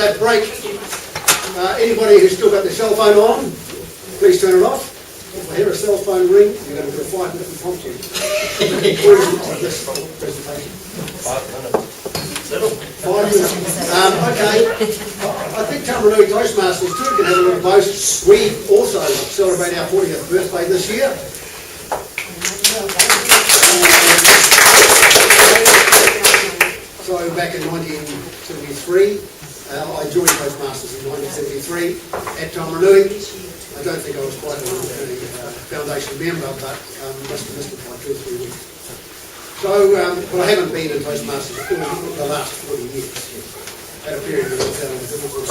that break, anybody who's still got their cell phone on, please turn it off. If I hear a cell phone ring, you're going to do a 5-minute impromptu at the conclusion of this presentation. 5 minutes. 5 minutes. Okay, I think Taumaranui Toastmasters too can have a little boast. We also celebrate our 40th birthday this year. So back in 1973, I joined Toastmasters in 1973 at Taumaranui. I don't think I was quite a foundation member, but must have missed it by 2 or 3 weeks. So, but I haven't been in Toastmasters for the last 40 years. Had a period when I was out in the difficult.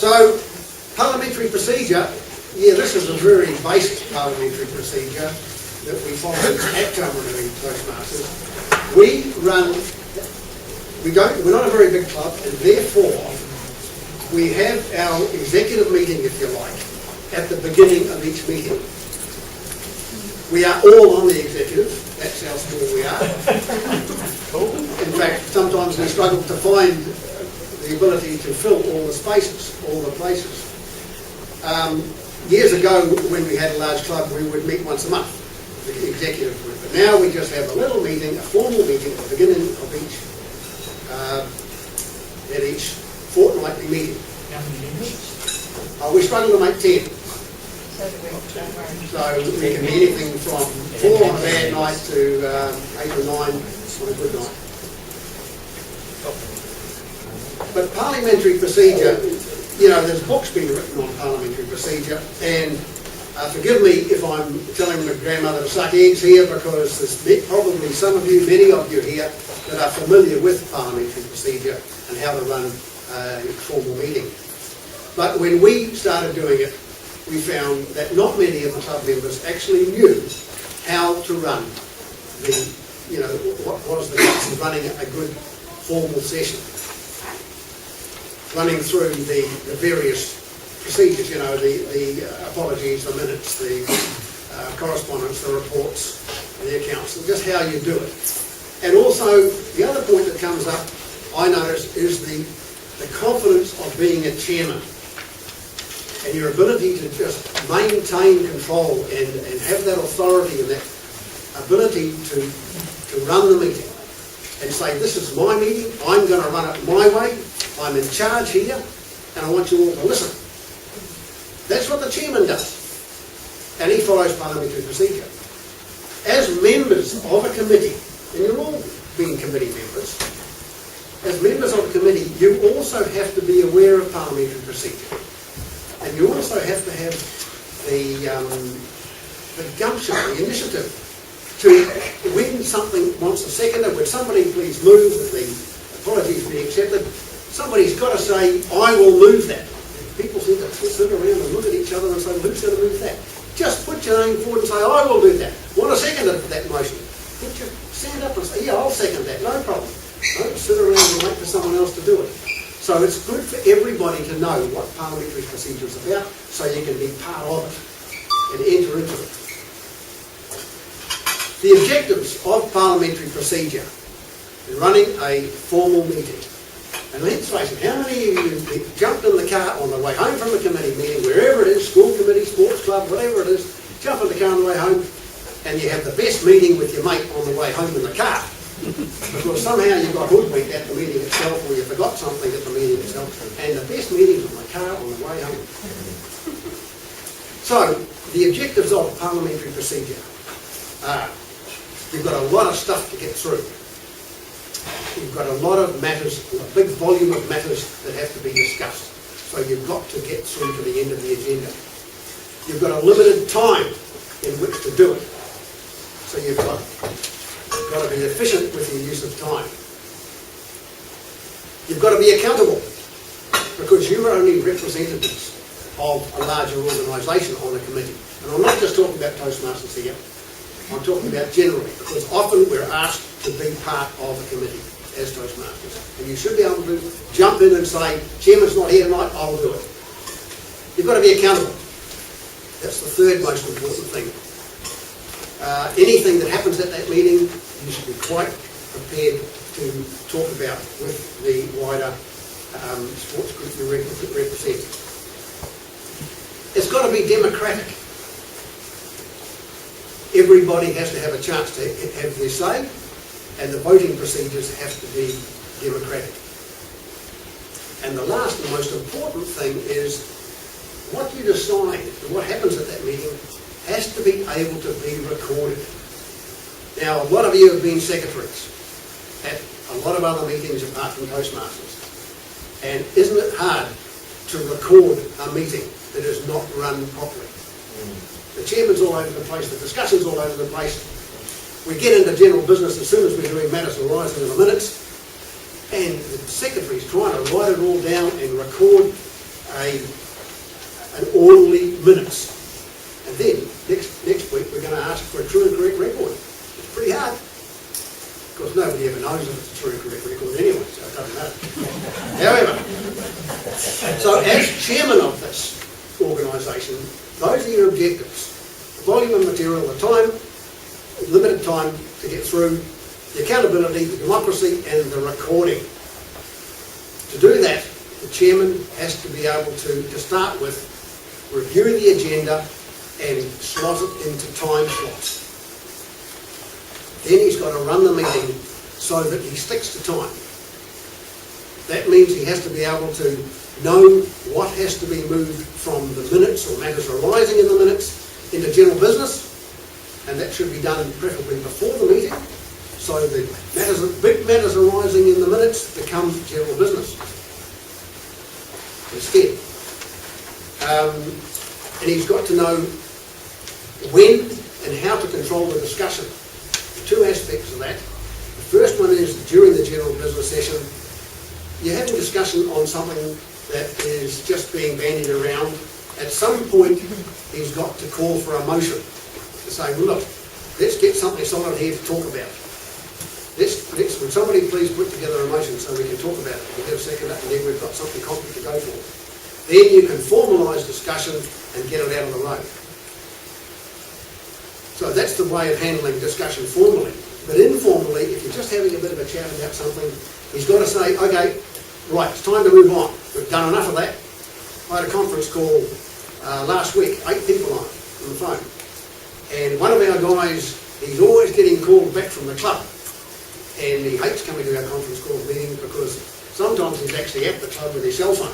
So, parliamentary procedure, yeah, this is a very basic parliamentary procedure that we follow at Taumaranui Toastmasters. We're not a very big club, and therefore we have our executive meeting, if you like, at the beginning of each meeting. We are all on the executive, that's how small we are. In fact, sometimes we struggle to find the ability to fill all the spaces, all the places. Years ago, when we had a large club, we would meet once a month, the executive group. But now we just have a little meeting, a formal meeting at the beginning of each fortnightly meeting. How many minutes? We struggle to make 10. So we can be anything from 4 on a bad night to 8 or 9 on a good night. But parliamentary procedure, you know, there's books being written on parliamentary procedure, and forgive me if I'm telling my grandmother to suck eggs here, because there's probably some of you, many of you here, that are familiar with parliamentary procedure and how to run a formal meeting. But when we started doing it, we found that not many of the club members actually knew how to run the, you know, what was the guts of running a good formal session. Running through the various procedures, you know, the apologies, the minutes, the correspondence, the reports, the accounts, and just how you do it. And also, the other point that comes up, I notice, is the confidence of being a chairman. And your ability to just maintain control and have that authority and that ability to run the meeting and say, this is my meeting, I'm going to run it my way, I'm in charge here, and I want you all to listen. That's what the chairman does. And he follows parliamentary procedure. As members of a committee, and you're all being committee members, as members of a committee, you also have to be aware of parliamentary procedure. And you also have to have the gumption, the initiative, to, when something wants a seconder, would somebody please move that the apologies be accepted, somebody's got to say, I will move that. People seem to sit around and look at each other and say, who's going to move that? Just put your name forward and say, I will do that. Want a seconder for that motion? Stand up and say, yeah, I'll second that, no problem. Don't sit around and wait for someone else to do it. So it's good for everybody to know what parliamentary procedure is about, so you can be part of it and enter into it. The objectives of parliamentary procedure in running a formal meeting. And let's face it, how many of you jumped in the car on the way home from a committee meeting, wherever it is, school committee, sports club, whatever it is, jump in the car on the way home, and you have the best meeting with your mate on the way home in the car. Because somehow you got hoodwinked at the meeting itself, or you forgot something at the meeting itself, and the best meetings on the car on the way home. So, the objectives of parliamentary procedure are, you've got a lot of stuff to get through. You've got a lot of matters, a big volume of matters that have to be discussed. So you've got to get through to the end of the agenda. You've got a limited time in which to do it. So you've got to be efficient with your use of time. You've got to be accountable, because you're only representatives of a larger organisation on a committee. And I'm not just talking about Toastmasters here, I'm talking about generally, because often we're asked to be part of a committee as Toastmasters. And you should be able to jump in and say, Chairman's not here tonight, I'll do it. You've got to be accountable. That's the third most important thing. Anything that happens at that meeting, you should be quite prepared to talk about with the wider sports group you represent. It's got to be democratic. Everybody has to have a chance to have their say, and the voting procedures have to be democratic. And the last and most important thing is what you decide and what happens at that meeting has to be able to be recorded. Now, a lot of you have been secretaries at a lot of other meetings apart from Toastmasters. And isn't it hard to record a meeting that is not run properly? The chairman's all over the place, the discussion's all over the place. We get into general business as soon as we're doing matters arising in the minutes, and the secretary's trying to write it all down and record an orderly minutes. And then next week we're going to ask for a true and correct record. It's pretty hard. Of course, nobody ever knows if it's a true and correct record anyway, so it doesn't matter. However, so as chairman of this organisation, those are your objectives. The volume of material, the time, limited time to get through, the accountability, the democracy, and the recording. To do that, the chairman has to be able to start with, review the agenda and slot it into time slots. Then he's got to run the meeting so that he sticks to time. That means he has to be able to know what has to be moved from the minutes or matters arising in the minutes into general business, and that should be done preferably before the meeting, so the big matters arising in the minutes become general business instead. And he's got to know when and how to control the discussion. Two aspects of that. The first one is during the general business session, you're having a discussion on something that is just being bandied around. At some point, he's got to call for a motion to say, well, look, let's get something solid here to talk about. Would somebody please put together a motion so we can talk about it? We'll get a second up and then we've got something concrete to go for. Then you can formalise discussion and get it out of the road. So that's the way of handling discussion formally. But informally, if you're just having a bit of a chat about something, he's got to say, okay, right, it's time to move on. We've done enough of that. I had a conference call last week, 8 people on the phone. And one of our guys, he's always getting called back from the club. And he hates coming to our conference call meetings because sometimes he's actually at the club with his cell phone.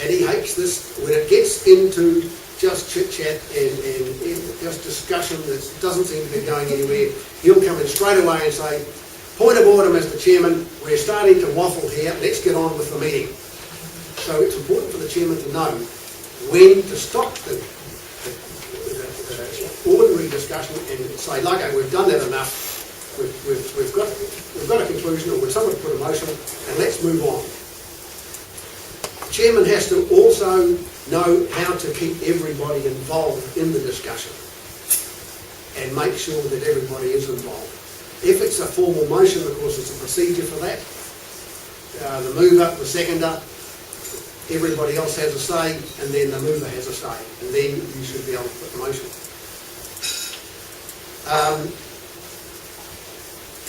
And he hates this when it gets into just chit-chat and just discussion that doesn't seem to be going anywhere. He'll come in straight away and say, point of order, Mr. Chairman, we're starting to waffle here, let's get on with the meeting. So it's important for the chairman to know when to stop the ordinary discussion and say, okay, we've done that enough, we've got a conclusion, or someone put a motion, and let's move on. The chairman has to also know how to keep everybody involved in the discussion and make sure that everybody is involved. If it's a formal motion, of course, it's a procedure for that. The mover, the seconder, everybody else has a say, and then the mover has a say, and then you should be able to put the motion.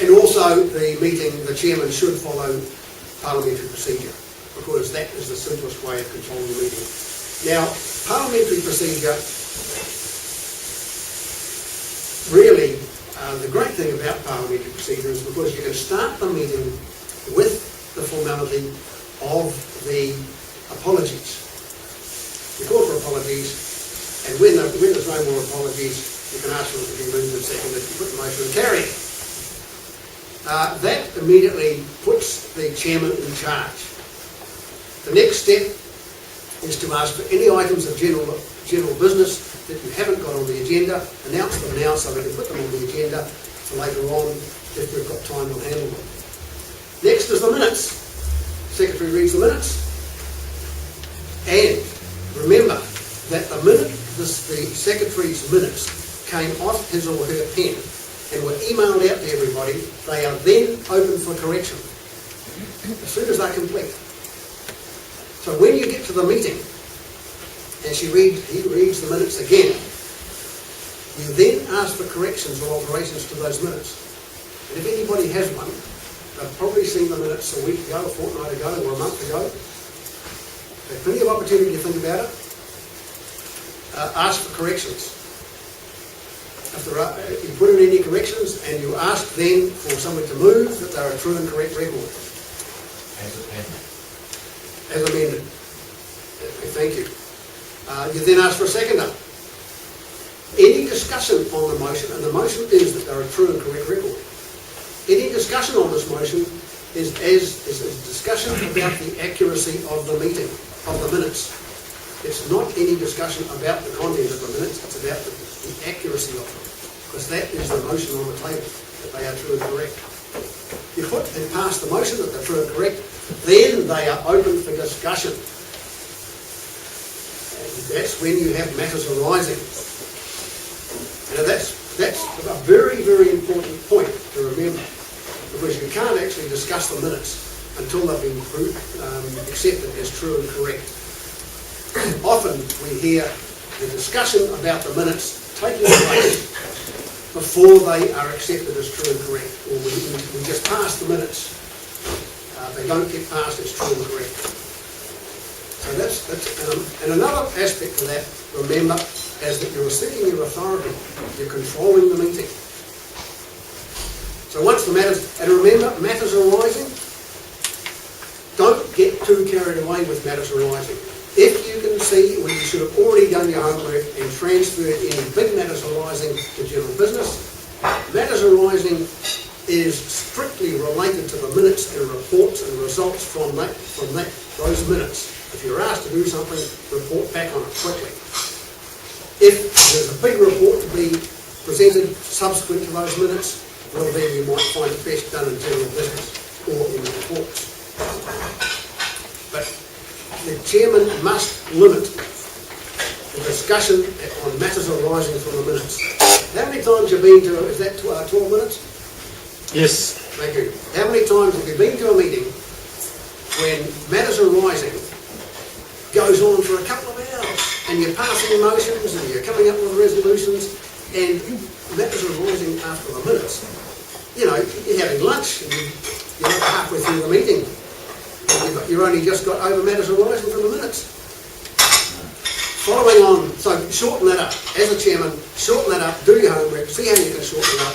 And also, the meeting, the chairman should follow parliamentary procedure, because that is the simplest way of controlling the meeting. Now, parliamentary procedure, really, the great thing about parliamentary procedure is because you can start the meeting with the formality of the apologies. You call for apologies, and when there's no more apologies, you can ask for them to be moved and seconded, you put the motion and carry it. That immediately puts the chairman in charge. The next step is to ask for any items of general business that you haven't got on the agenda, announce them now so we can put them on the agenda for later on. If we've got time, we'll handle them. Next is the minutes. The secretary reads the minutes. And remember that the minute the secretary's minutes came off his or her pen and were emailed out to everybody, they are then open for correction as soon as they're complete. So when you get to the meeting and he reads the minutes again, you then ask for corrections or alterations to those minutes. And if anybody has one, They've probably seen the minutes a week ago, a fortnight ago, or a month ago. There's plenty of opportunity to think about it. Ask for corrections. If you put in any corrections and you ask then for someone to move that they're a true and correct record. As amended. Thank you. You then ask for a seconder. Any discussion on the motion, and the motion is that they're a true and correct record. Any discussion on this motion is a discussion about the accuracy of the meeting, of the minutes. It's not any discussion about the content of the minutes, it's about the accuracy of them. Because that is the motion on the table, that they are true and correct. You put and pass the motion that they're true and correct, then they are open for discussion. And that's when you have matters arising. Now that's a very, very important point to remember, because you can't actually discuss the minutes until they've been accepted as true and correct. Often we hear the discussion about the minutes taking place before they are accepted as true and correct, or we just pass the minutes. They don't get passed as true and correct. So that's and another aspect to that, remember, is that you're asserting your authority, you're controlling the meeting. So once the matters, and remember, matters arising, don't get too carried away with matters arising. If you can see when you should have already done your homework and transferred any big matters arising to general business, matters arising is strictly related to the minutes and reports and results from those minutes. If you're asked to do something, report back on it quickly. If there's a big report to be presented subsequent to those minutes, well then you might find it best done in general business or in the reports. But the chairman must limit the discussion on matters arising from the minutes. How many times have you been to, is that 12 minutes? Yes. Thank you. How many times have you been to a meeting when matters arising goes on for a couple of hours and you're passing motions and you're coming up with resolutions and matters arising after the minutes? You know, you're having lunch and you're not halfway through the meeting. You've only just got over matters arising from the minutes. Following on, so shorten that up. As a chairman, shorten that up, do your homework, see how you can shorten it up,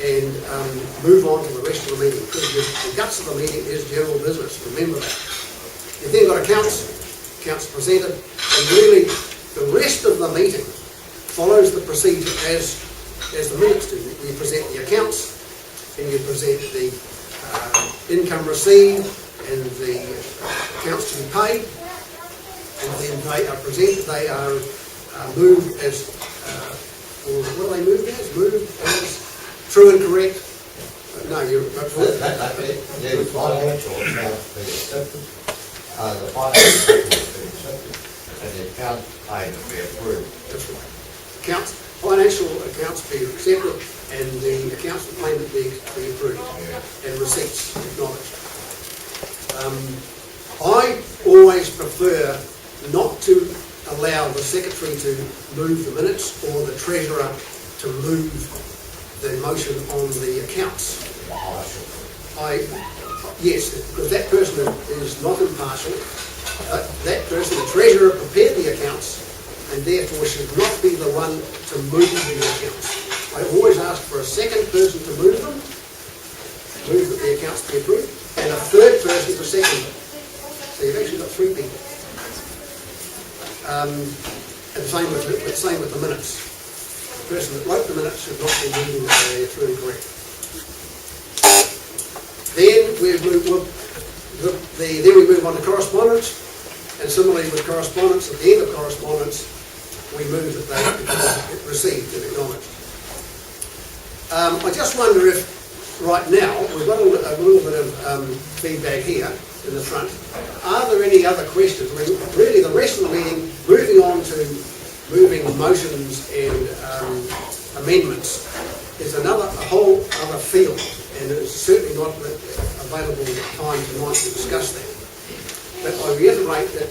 and move on to the rest of the meeting. Because the guts of the meeting is general business, remember that. You've then got accounts presented, and really the rest of the meeting follows the procedure as the minutes do. You present the accounts, and you present the income received, and the accounts to be paid, and then they are presented, they are moved as, or what are they moved as? Moved as true and correct? No, you're... The financial accounts be accepted, the financial statements be accepted, and the account payment be approved. That's right. Financial accounts be accepted, and the accounts for payment be approved, and receipts acknowledged. I always prefer not to allow the secretary to move the minutes or the treasurer to move the motion on the accounts. Yes, because that person is not impartial. That person, the treasurer, prepared the accounts and therefore should not be the one to move the accounts. I always ask for a second person to move them, move that the accounts be approved, and a third person to second them. So you've actually got three people. And the same with the minutes. The person that wrote the minutes should not be moving the true and correct. Then we move on to correspondence, and similarly with correspondence, at the end of correspondence, we move that they be received and acknowledged. I just wonder if right now, we've got a little bit of feedback here in the front. Are there any other questions? I mean, really the rest of the meeting, moving on to moving motions and amendments, is a whole other field, and it's certainly not available time tonight to discuss that. But I reiterate that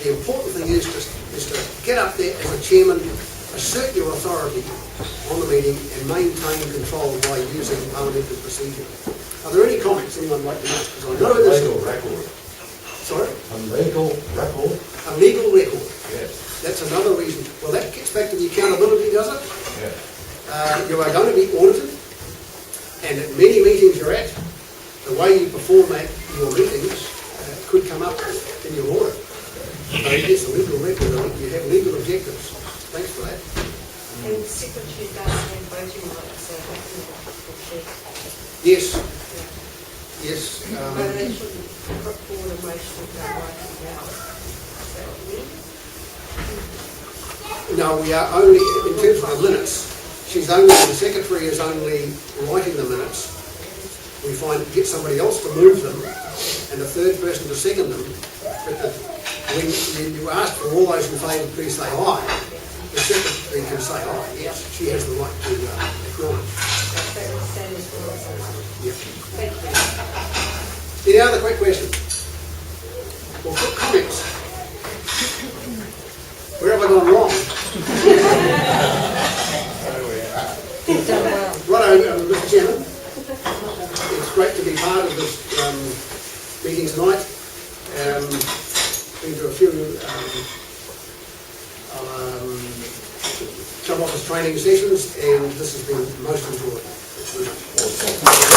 the important thing is to get up there as a chairman, assert your authority on the meeting and maintain control by using parliamentary procedure. Are there any comments anyone would like to make? Because I know this. Legal record. Sorry? A legal record? A legal record. Yes. That's another reason. Well, that gets back to the accountability, does it? Yes. You are going to be audited, and at many meetings you're at, the way you perform at your meetings could come up in your audit. So it's a legal record, you have legal objectives. Thanks for that. And the secretary does have voting rights, so that can be Yes. Yes. but they shouldn't put forward a motion to write it down. So No, we are only, in terms of the minutes, the secretary is only writing the minutes. We get somebody else to move them, and a third person to second them. But when you ask for all those in favour, please say aye. The secretary can say aye, yes. She has the right to acknowledge. that is what I'm saying. Yeah. Thank you. Any other quick questions? Or quick comments? Where have I gone wrong? You've done well. Righto, Mr. Chairman. It's great to be part of this meeting tonight. Been to a few Home Office training sessions, and this has been most important.